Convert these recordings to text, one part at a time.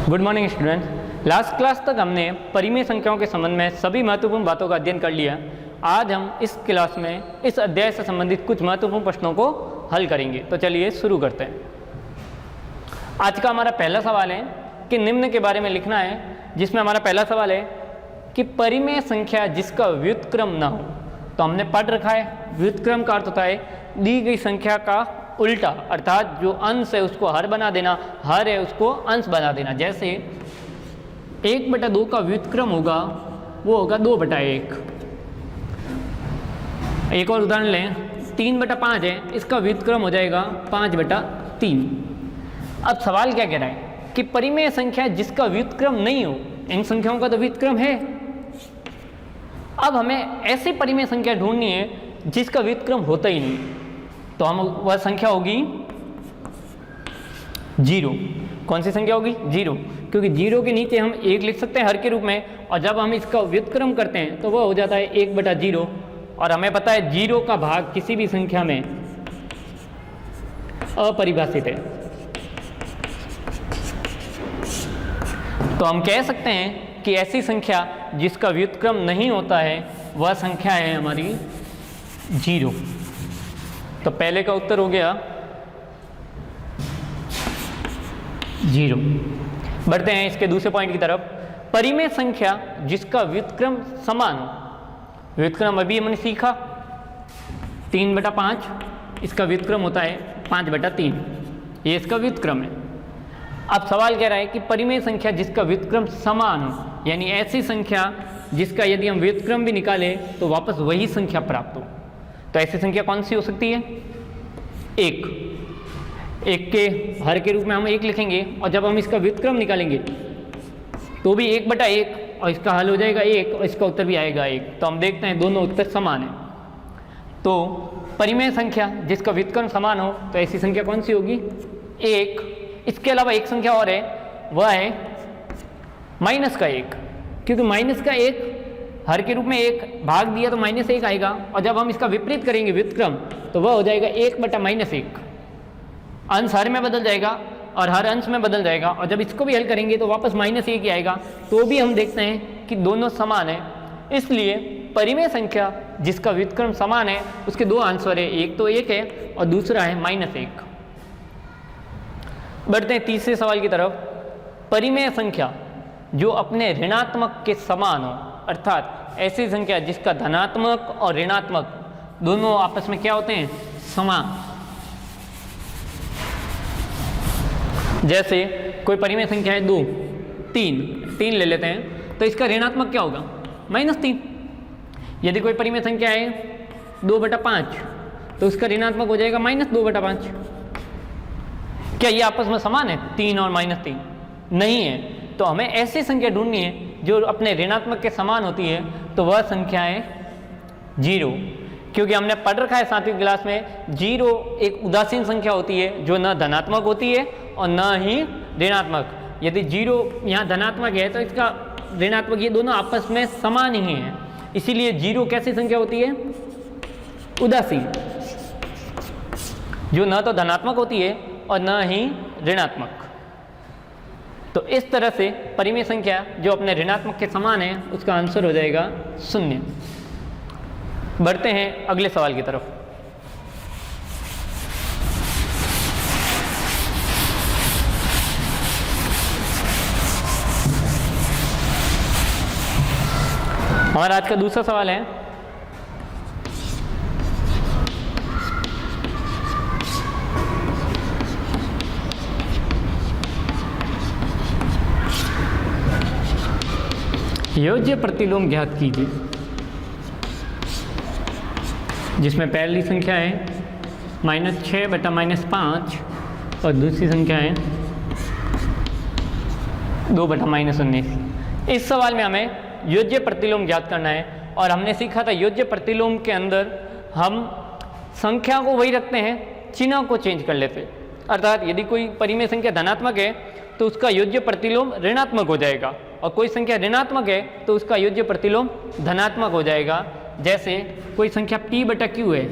Good morning students. Last class तक हमने परिमेय संख्याओं के संबंध में सभी महत्वपूर्ण बातों का अध्ययन कर लिया। आज हम इस क्लास में इस अध्याय से संबंधित कुछ महत्वपूर्ण प्रश्नों को हल करेंगे। तो चलिए शुरू करते हैं। आज का हमारा पहला सवाल है कि निम्न के बारे में लिखना है, जिसमें हमारा पहला सवाल है कि परिमेय संख्या जिसका व्युत्क्रम न हो। तो हमने पढ़ रखा है व्युत्क्रम का अर्थ होता है दी गई संख्या का उल्टा, अर्थात जो अंश है उसको हर बना देना, हर है उसको अंश बना देना। जैसे 1/2 का व्युत्क्रम होगा वो होगा 2/1। एक और उदाहरण लें, 3/5 है, इसका व्युत्क्रम हो जाएगा 5/3। अब सवाल क्या कह रहा है कि परिमेय संख्या जिसका व्युत्क्रम नहीं हो, इन संख्याओं का तो व्युत्क्रम है। अब हमें ऐसी परिमेय संख्या ढूंढनी है जिसका व्युत्क्रम होता ही नहीं, तो हम वह संख्या होगी 0। कौन सी संख्या होगी? 0, क्योंकि 0 के नीचे हम 1 लिख सकते हैं हर के रूप में, और जब हम इसका व्युत्क्रम करते हैं तो वह हो जाता है 1/0। और हमें पता है 0 का भाग किसी भी संख्या में अपरिभाषित है। तो हम कह सकते हैं कि ऐसी संख्या जिसका व्युत्क्रम नहीं होता है वह संख्या है हमारी 0। तो पहले का उत्तर हो गया 0। बढ़ते हैं इसके दूसरे पॉइंट की तरफ। परिमेय संख्या जिसका व्युत्क्रम समान हो। व्युत्क्रम अभी हमने सीखा 3/5, इसका व्युत्क्रम होता है 5/3, ये इसका व्युत्क्रम है। अब सवाल कह रहा है कि परिमेय संख्या जिसका व्युत्क्रम समान हो, यानी ऐसी संख्या जिसका यदि हम व्युत्क्रम भी निकालें तो वापस वही संख्या प्राप्त हो। तो ऐसी संख्या कौन सी हो सकती है? 1 के हर के रूप में हम 1 लिखेंगे, और जब हम इसका व्युत्क्रम निकालेंगे तो भी 1/1, और इसका हल हो जाएगा 1, और इसका उत्तर भी आएगा 1। तो हम देखते हैं दोनों उत्तर समान है। तो परिमेय संख्या जिसका व्युत्क्रम समान हो तो ऐसी संख्या कौन सी होगी? 1। इसके अलावा एक संख्या और है, वह है -1, क्योंकि -1 हर के रूप में 1 भाग दिया तो -1 आएगा, और जब हम इसका विपरीत करेंगे व्युत्क्रम तो वह हो जाएगा 1/-1। अंश हर में बदल जाएगा और हर अंश में बदल जाएगा, और जब इसको भी हल करेंगे तो वापस -1 ही आएगा। तो भी हम देखते हैं कि दोनों समान है। इसलिए परिमेय संख्या जिसका व्युत्क्रम समान है उसके दो आंसर है, एक तो 1 है और दूसरा है -1। बढ़ते हैं तीसरे सवाल की तरफ। परिमेय संख्या जो अपने ऋणात्मक के समान हो, अर्थात ऐसी संख्या जिसका धनात्मक और ऋणात्मक दोनों आपस में क्या होते हैं? समान। जैसे कोई परिमेय संख्या है 2, 3 ले लेते हैं, तो इसका ऋणात्मक क्या होगा? -3। यदि कोई परिमेय संख्या है 2/5 तो उसका ऋणात्मक हो जाएगा -2/5। क्या ये आपस में समान है 3 और -3? नहीं है। तो हमें ऐसी संख्या ढूंढनी है जो अपने ऋणात्मक के समान होती है, तो वह संख्या है 0। क्योंकि हमने पढ़ रखा है 7वीं क्लास में 0 एक उदासीन संख्या होती है जो न धनात्मक होती है और न ही ऋणात्मक। यदि 0 यहाँ धनात्मक है तो इसका ऋणात्मक, ये दोनों आपस में समान ही हैं। इसीलिए 0 कैसी संख्या होती है? उदासीन, जो न तो धनात्मक होती है और न ही ऋणात्मक। तो इस तरह से परिमेय संख्या जो अपने ऋणात्मक के समान है उसका आंसर हो जाएगा 0। बढ़ते हैं अगले सवाल की तरफ। हमारा आज का दूसरा सवाल है योज्य प्रतिलोम ज्ञात कीजिए, जिसमें पहली संख्या है -6/-5 और दूसरी संख्या है 2/-19। इस सवाल में हमें योज्य प्रतिलोम ज्ञात करना है, और हमने सीखा था योज्य प्रतिलोम के अंदर हम संख्या को वही रखते हैं, चिन्ह को चेंज कर लेते। अर्थात यदि कोई परिमेय संख्या धनात्मक है तो उसका योज्य प्रतिलोम ऋणात्मक हो जाएगा, और कोई संख्या ऋणात्मक है तो उसका योज्य प्रतिलोम धनात्मक हो जाएगा। जैसे कोई संख्या p/q है,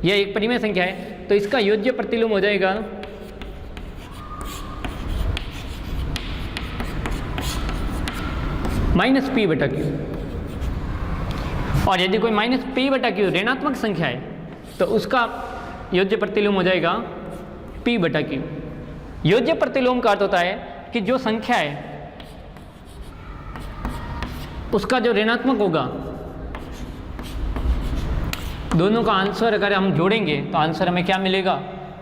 यह एक परिमेय संख्या है, तो इसका योज्य प्रतिलोम हो जाएगा माइनस पी बटा क्यू। और यदि कोई माइनस पी बटा क्यू ऋणात्मक संख्या है तो उसका योज्य प्रतिलोम हो जाएगा पी बटा क्यू। योज्य प्रतिलोम का अर्थ होता है कि जो संख्या है उसका जो ऋणात्मक होगा, दोनों का आंसर अगर हम जोड़ेंगे तो आंसर हमें क्या मिलेगा?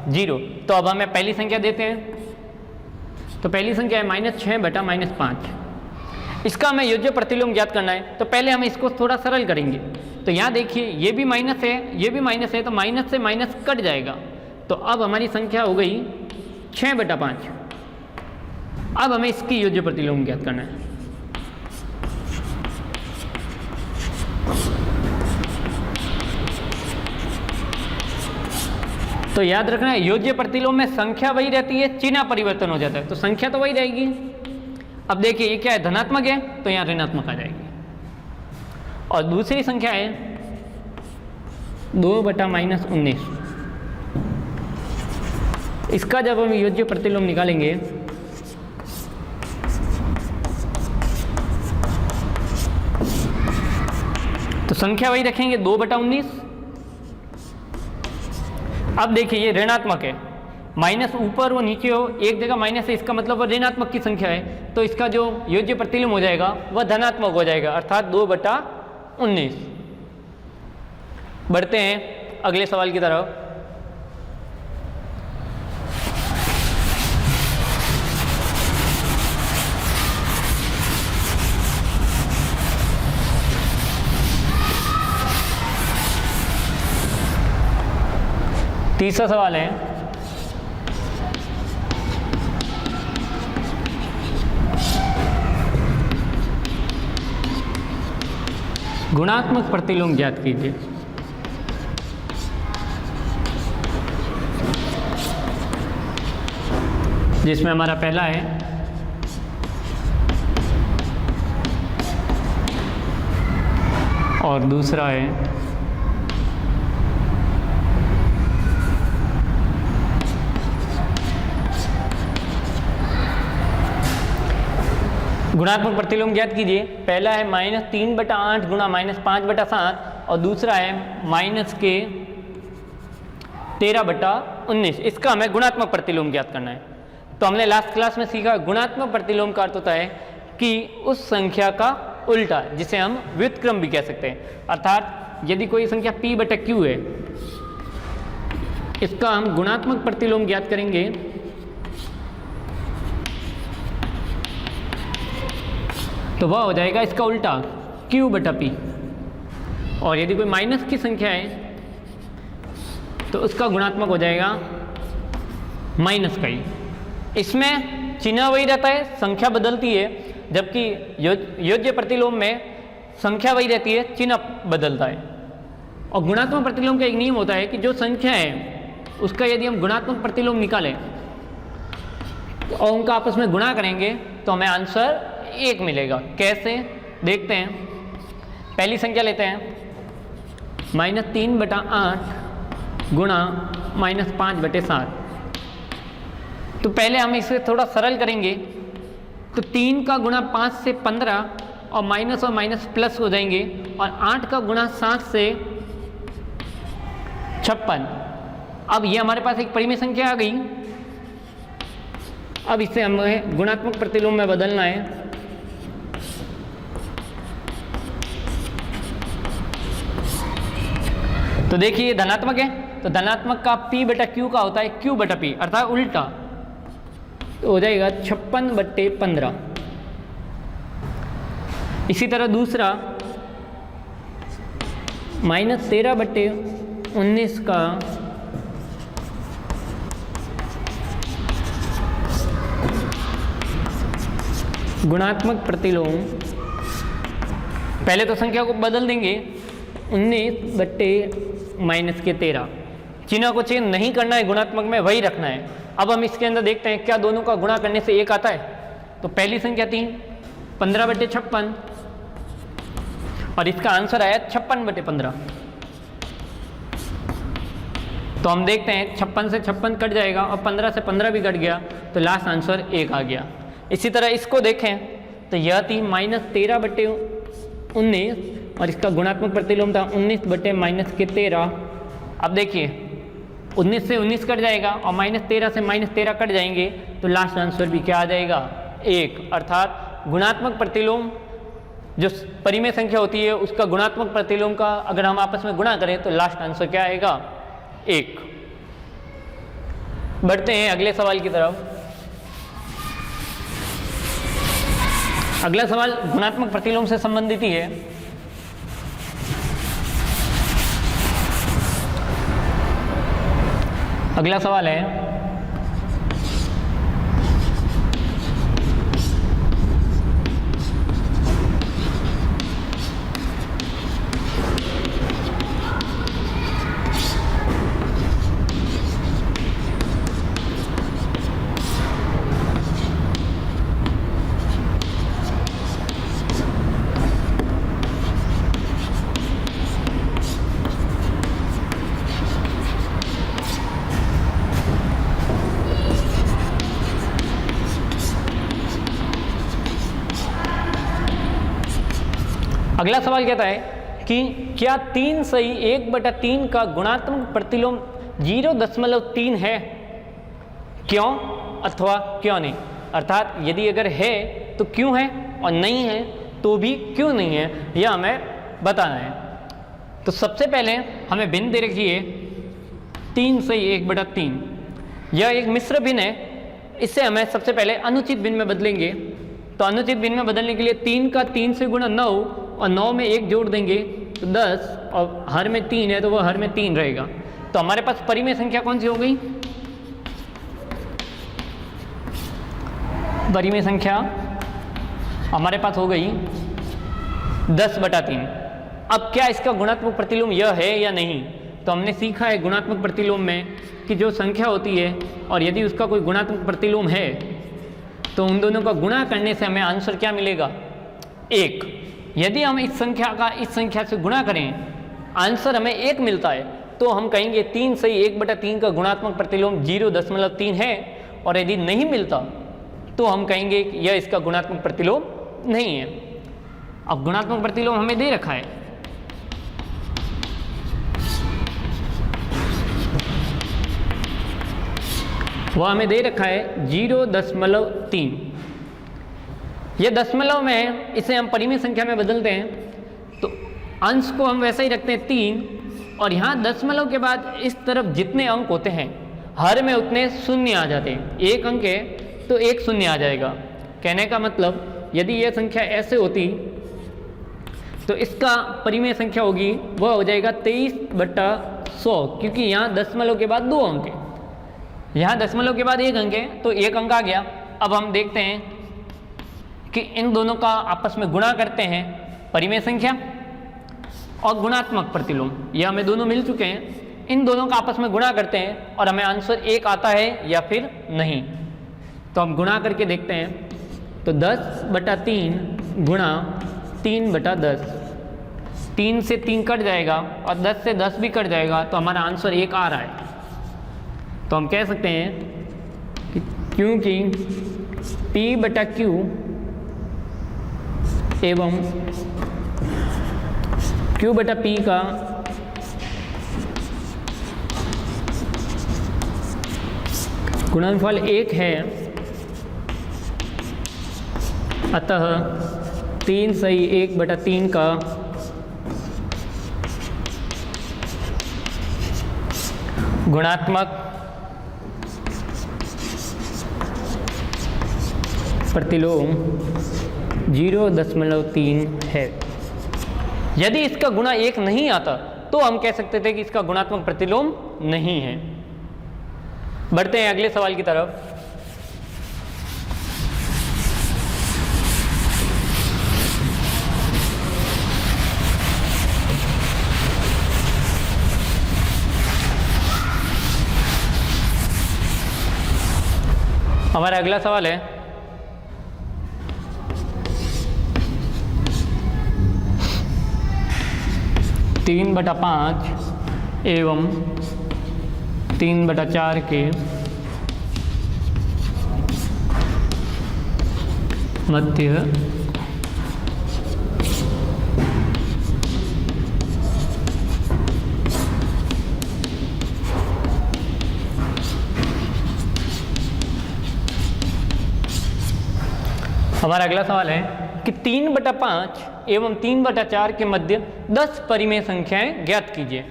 0। तो अब हमें पहली संख्या देते हैं, तो पहली संख्या है -6 बटा -5। इसका हमें योज्य प्रतिलोम ज्ञात करना है, तो पहले हम इसको थोड़ा सरल करेंगे। तो यहाँ देखिए ये भी माइनस है, ये भी माइनस है, तो माइनस से माइनस कट जाएगा। तो अब हमारी संख्या हो गई 6 बटा 5। अब हमें इसकी योज्य प्रतिलोम ज्ञात करना है। तो याद रखना है योज्य प्रतिलोम में संख्या वही रहती है, चिन्ह परिवर्तन हो जाता है, तो संख्या तो वही रहेगी। अब देखिए ये क्या है? धनात्मक है, तो यहाँ ऋणात्मक आ जाएगी। और दूसरी संख्या है 2 बटा -19। इसका जब हम योज्य प्रतिलोम निकालेंगे तो संख्या वही रखेंगे 2 बटा 19। अब देखिए ये ऋणात्मक है, माइनस ऊपर वो नीचे हो, एक जगह माइनस है, इसका मतलब वो ऋणात्मक की संख्या है, तो इसका जो योज्य प्रतिलोम हो जाएगा वह धनात्मक हो जाएगा, अर्थात 2 बटा 19। बढ़ते हैं अगले सवाल की तरफ। तीसरा सवाल है गुणात्मक प्रतिलोम ज्ञात कीजिए। जिसमें हमारा पहला है और दूसरा है गुणात्मक प्रतिलोम ज्ञात कीजिए। पहला है -3 बटा 8 गुणा -5 बटा 7 और दूसरा है -13 बटा 19। इसका हमें गुणात्मक प्रतिलोम ज्ञात करना है। तो हमने लास्ट क्लास में सीखा गुणात्मक प्रतिलोम का अर्थ होता है कि उस संख्या का उल्टा, जिसे हम व्युत्क्रम भी कह सकते हैं। अर्थात यदि कोई संख्या p बटा q है, इसका हम गुणात्मक प्रतिलोम ज्ञात करेंगे तो वह हो जाएगा इसका उल्टा q बटा p। और यदि कोई माइनस की संख्या है तो उसका गुणात्मक हो जाएगा माइनस का ही। इसमें चिन्ह वही रहता है, संख्या बदलती है, जबकि योज्य प्रतिलोम में संख्या वही रहती है, चिन्ह बदलता है। और गुणात्मक प्रतिलोम का एक नियम होता है कि जो संख्या है उसका यदि हम गुणात्मक प्रतिलोम निकालें और उनका आपस में गुणा करेंगे तो हमें आंसर 1 मिलेगा। कैसे देखते हैं। पहली संख्या लेते हैं -3 बटा 8 गुणा -5 बटे 7। तो पहले हम इसे थोड़ा सरल करेंगे, तो 3 का गुणा 5 से 15 और माइनस प्लस हो जाएंगे, और 8 का गुणा 7 से 56। अब ये हमारे पास एक परिमेय संख्या आ गई। अब इसे हमें गुणात्मक प्रतिलोम में बदलना है। तो देखिए धनात्मक है, तो धनात्मक का p बटा q का होता है q बटा p, अर्थात उल्टा, तो हो जाएगा 56 बटे 15। इसी तरह दूसरा -13 बटे 19 का गुणात्मक प्रतिलोम, पहले तो संख्या को बदल देंगे 19 बटे -13। चिन्ह को चेंज नहीं करना है, गुणात्मक में वही रखना है। अब हम इसके अंदर देखते हैं क्या दोनों का गुणा करने से 1 आता है। तो पहली संख्या थी 15 बटे 56 और इसका आंसर आया 56 बटे 15। तो हम देखते हैं 56 से 56 कट जाएगा और 15 से 15 भी कट गया, तो लास्ट आंसर 1 आ गया। इसी तरह इसको देखें तो यह थी -13/19 और इसका गुणात्मक प्रतिलोम था 19/-13। अब देखिए 19 से 19 कट जाएगा और -13 से -13 कट जाएंगे, तो लास्ट आंसर भी क्या आ जाएगा? 1। अर्थात गुणात्मक प्रतिलोम जो परिमेय संख्या होती है उसका गुणात्मक प्रतिलोम का अगर हम आपस में गुणा करें तो लास्ट आंसर क्या आएगा? 1। बढ़ते हैं अगले सवाल की तरफ। अगला सवाल गुणात्मक प्रतिलोम से संबंधित ही है। अगला सवाल है अगला सवाल कहता है कि क्या 3 सही 1/3 का गुणात्मक प्रतिलोम 0.3 है? क्यों अथवा क्यों नहीं? अर्थात यदि अगर है तो क्यों है और नहीं है तो भी क्यों नहीं है, यह हमें बताना है। तो सबसे पहले हमें भिन्न दे रखी है 3 सही 1/3। यह एक मिश्र भिन्न है, इससे हमें सबसे पहले अनुचित भिन्न में बदलेंगे। तो अनुचित भिन्न में बदलने के लिए 3 का 3 से गुणा 9 और 9 में 1 जोड़ देंगे तो 10 और हर में 3 है तो वह हर में 3 रहेगा। तो हमारे पास परिमेय संख्या कौन सी हो गई? परिमेय संख्या हमारे पास हो गई 10/3। अब क्या इसका गुणात्मक प्रतिलोम यह है या नहीं? तो हमने सीखा है गुणात्मक प्रतिलोम में कि जो संख्या होती है और यदि उसका कोई गुणात्मक प्रतिलोम है तो उन दोनों का गुणा करने से हमें आंसर क्या मिलेगा? 1। यदि हम इस संख्या का इस संख्या से गुणा करें, आंसर हमें 1 मिलता है, तो हम कहेंगे 3 सही 1/3 का गुणात्मक प्रतिलोम 0.3 है। और यदि नहीं मिलता तो हम कहेंगे कि यह इसका गुणात्मक प्रतिलोम नहीं है। अब गुणात्मक प्रतिलोम हमें दे रखा है, वह हमें दे रखा है 0.3। यह दशमलव में है, इसे हम परिमेय संख्या में बदलते हैं तो अंश को हम वैसे ही रखते हैं 3 और यहाँ दशमलव के बाद इस तरफ जितने अंक होते हैं हर में उतने शून्य आ जाते हैं। 1 अंक है तो 1 शून्य आ जाएगा। कहने का मतलब यदि यह संख्या ऐसे होती तो इसका परिमेय संख्या होगी वह हो जाएगा 23/100, क्योंकि यहाँ दशमलव के बाद 2 अंक है, यहाँ दशमलव के बाद 1 अंक है तो 1 अंक आ गया। अब हम देखते हैं कि इन दोनों का आपस में गुणा करते हैं, परिमेय संख्या और गुणात्मक प्रतिलोम, यह हमें दोनों मिल चुके हैं। इन दोनों का आपस में गुणा करते हैं और हमें आंसर 1 आता है या फिर नहीं। तो हम गुणा करके देखते हैं। तो 10/3 गुणा 3/10, 3 से 3 कट जाएगा और 10 से 10 भी कट जाएगा, तो हमारा आंसर 1 आ रहा है। तो हम कह सकते हैं कि क्योंकि P/Q एवं Q/P का गुणनफल 1 है, अतः 3 सही 1/3 का गुणात्मक प्रतिलोम 0.3 है। यदि इसका गुणा 1 नहीं आता तो हम कह सकते थे कि इसका गुणात्मक प्रतिलोम नहीं है। बढ़ते हैं अगले सवाल की तरफ। हमारा अगला सवाल है तीन बटा 5 एवं 3/4 के मध्य हमारा अगला सवाल है कि 3/5 एवं 3/4 के मध्य 10 परिमेय संख्याएं ज्ञात कीजिए।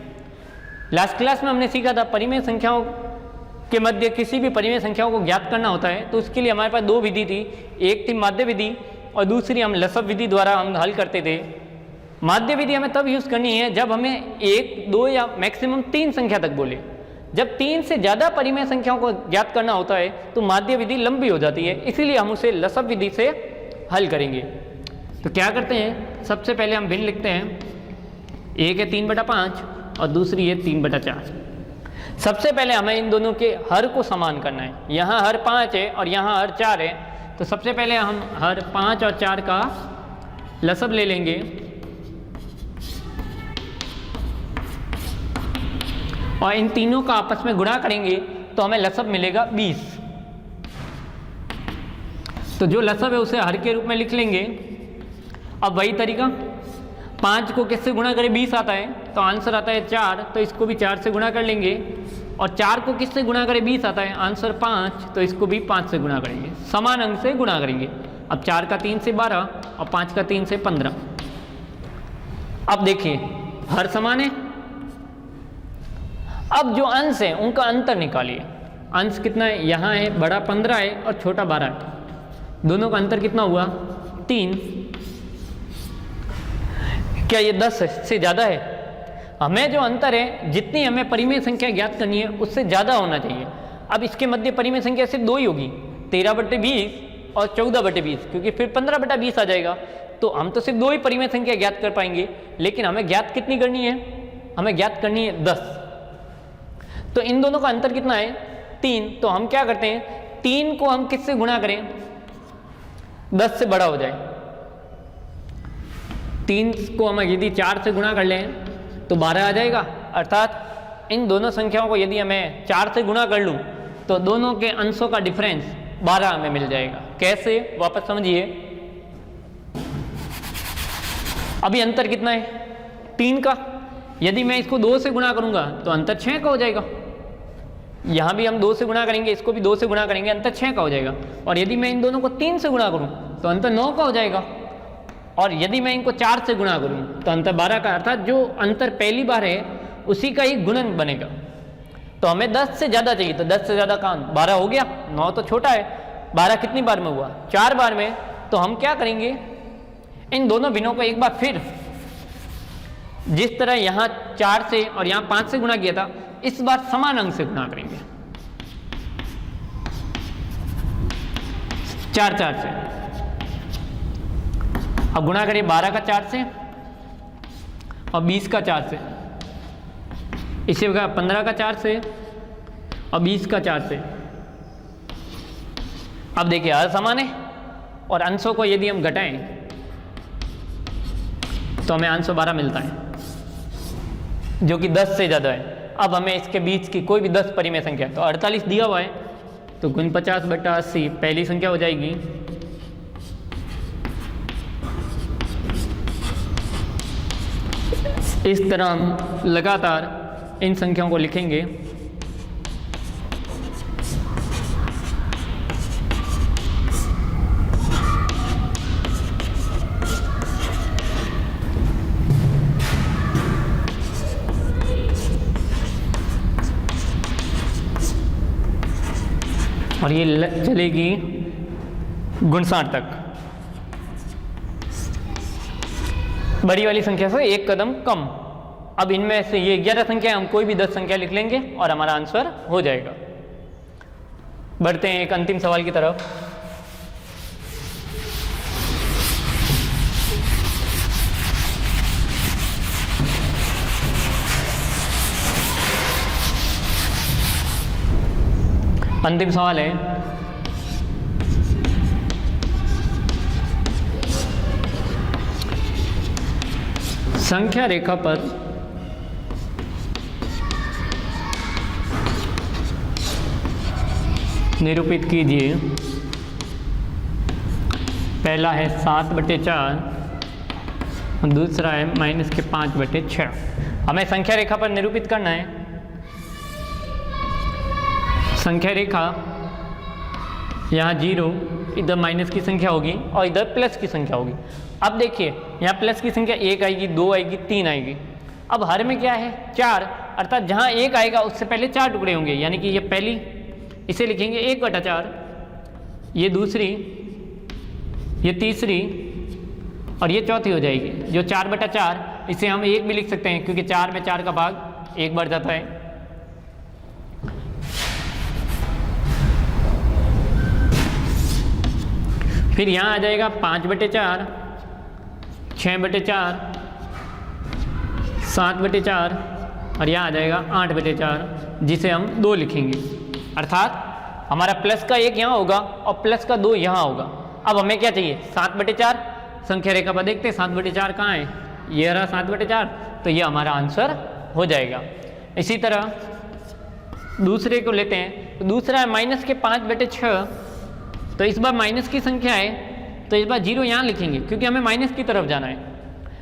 लास्ट क्लास में हमने सीखा था परिमेय संख्याओं के मध्य किसी भी परिमेय संख्याओं को ज्ञात करना होता है, तो उसके लिए हमारे पास दो विधि थी, एक थी माध्य विधि और दूसरी हम लसब विधि द्वारा हम हल करते थे। माध्य विधि हमें तब यूज़ करनी है जब हमें 1, 2 या मैक्सिमम 3 संख्या तक बोले। जब 3 से ज़्यादा परिमेय संख्याओं को ज्ञात करना होता है तो माध्य विधि लंबी हो जाती है, इसीलिए हम उसे लसब विधि से हल करेंगे। तो क्या करते हैं, सबसे पहले हम भिन्न लिखते हैं, एक है 3/5 और दूसरी है 3/4। सबसे पहले हमें इन दोनों के हर को समान करना है। यहाँ हर 5 है और यहाँ हर 4 है, तो सबसे पहले हम हर 5 और 4 का लसब ले लेंगे और इन तीनों का आपस में गुणा करेंगे तो हमें लसब मिलेगा 20। तो जो लसब है उसे हर के रूप में लिख लेंगे। अब वही तरीका, 5 को किससे गुणा करें, 20 आता है तो आंसर आता है 4, तो इसको भी 4 से गुणा कर लेंगे। और 4 को किससे गुणा करें, 20 आता है, आंसर 5, तो इसको भी 5 से गुणा करेंगे, समान अंक से गुणा करेंगे। अब 4 का 3 से 12 और 5 का 3 से 15। अब देखिए हर समान है। अब जो अंश है उनका अंतर निकालिए। अंश कितना है, यहाँ है बड़ा 15 है और छोटा 12 है, दोनों का अंतर कितना हुआ, 3। क्या ये 10 से ज़्यादा है? हमें जो अंतर है, जितनी हमें परिमेय संख्या ज्ञात करनी है उससे ज़्यादा होना चाहिए। अब इसके मध्य परिमेय संख्या सिर्फ 2 ही होगी, 13/20 और 14/20, क्योंकि फिर 15/20 आ जाएगा। तो हम तो सिर्फ 2 ही परिमेय संख्या ज्ञात कर पाएंगे, लेकिन हमें ज्ञात कितनी करनी है, हमें ज्ञात करनी है 10। तो इन दोनों का अंतर कितना है, 3। तो हम क्या करते हैं, 3 को हम किससे गुणा करें, 10 से बड़ा हो जाए। 3 को हम यदि 4 से गुणा कर लें तो 12 आ जाएगा। अर्थात इन दोनों संख्याओं को यदि हमें 4 से गुणा कर लूँ तो दोनों के अंशों का डिफरेंस 12 हमें मिल जाएगा। कैसे, वापस समझिए। अभी अंतर कितना है, 3 का। यदि मैं इसको 2 से गुणा करूंगा तो अंतर 6 का हो जाएगा। यहाँ भी हम 2 से गुणा करेंगे, इसको भी 2 से गुणा करेंगे, अंतर 6 का हो जाएगा। और यदि मैं इन दोनों को 3 से गुणा करूँ तो अंतर 9 का हो जाएगा। और यदि मैं इनको 4 से गुणा करूँ तो अंतर 12 का। अर्थात जो अंतर पहली बार है उसी का ही गुणन बनेगा। तो हमें 10 से ज़्यादा चाहिए, तो 10 से ज़्यादा का 12 हो गया, 9 तो छोटा है। 12 कितनी बार में हुआ, 4 बार में। तो हम क्या करेंगे, इन दोनों भिन्नों को एक बार फिर जिस तरह यहाँ 4 से और यहाँ 5 से गुणा किया था, इस बार समान अंक से गुणा करेंगे, 4 से। अब गुणा करिए 12 का 4 से और 20 का 4 से, इसी प्रकार 15 का 4 से और 20 का 4 से। अब देखिए हर समान है और अंशों को यदि हम घटाएं तो हमें आंसर 12 मिलता है, जो कि 10 से ज़्यादा है। अब हमें इसके बीच की कोई भी 10 परिमेय संख्या, तो 48 दिया हुआ है, तो 49/80 पहली संख्या हो जाएगी। इस तरह हम लगातार इन संख्याओं को लिखेंगे। और ये चलेगी 59 तक। बड़ी वाली संख्या से एक कदम कम। अब इनमें से ये 11 संख्या, हम कोई भी 10 संख्या लिख लेंगे और हमारा आंसर हो जाएगा। बढ़ते हैं एक अंतिम सवाल की तरफ। अंतिम सवाल है, संख्या रेखा पर निरूपित कीजिए। पहला है 7/4 और दूसरा है -5/6। हमें संख्या रेखा पर निरूपित करना है। संख्या रेखा यहाँ 0, इधर माइनस की संख्या होगी और इधर प्लस की संख्या होगी। अब देखिए यहाँ प्लस की संख्या 1 आएगी, 2 आएगी, 3 आएगी। अब हर में क्या है 4, अर्थात जहाँ 1 आएगा उससे पहले 4 टुकड़े होंगे, यानी कि ये पहली, इसे लिखेंगे 1/4, ये दूसरी, ये तीसरी और ये चौथी हो जाएगी जो 4/4। इसे हम 1 भी लिख सकते हैं क्योंकि 4 में 4 का भाग 1 बढ़ जाता है। फिर यहाँ आ जाएगा 5/4, 6/4, 7/4 और यहाँ आ जाएगा 8/4, जिसे हम 2 लिखेंगे। अर्थात हमारा प्लस का 1 यहाँ होगा और प्लस का 2 यहाँ होगा। अब हमें क्या चाहिए 7/4, संख्या रेखा पर देखते हैं 7/4 कहाँ है, ये रहा 7/4, तो ये हमारा आंसर हो जाएगा। इसी तरह दूसरे को लेते हैं, तो दूसरा है माइनस के 5/6, तो इस बार माइनस की संख्या है तो इस बार 0 यहाँ लिखेंगे क्योंकि हमें माइनस की तरफ जाना है।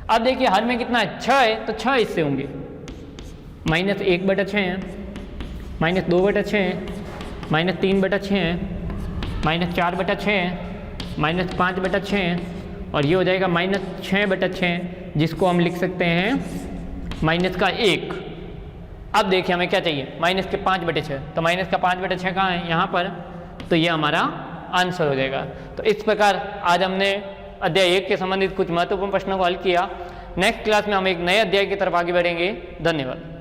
अब देखिए हर में कितना है 6 है, तो 6 इससे होंगे, -1/6 है, -2/6 है, -3/6 है, -4/6 है, -5/6 है और ये हो जाएगा -6/6, जिसको हम लिख सकते हैं -1। अब देखिए हमें क्या चाहिए माइनस के 5/6, तो माइनस का 5/6 कहाँ है यहाँ पर, तो ये हमारा आंसर हो जाएगा। तो इस प्रकार आज हमने अध्याय 1 के संबंधित कुछ महत्वपूर्ण प्रश्नों को हल किया। नेक्स्ट क्लास में हम एक नए अध्याय की तरफ आगे बढ़ेंगे। धन्यवाद।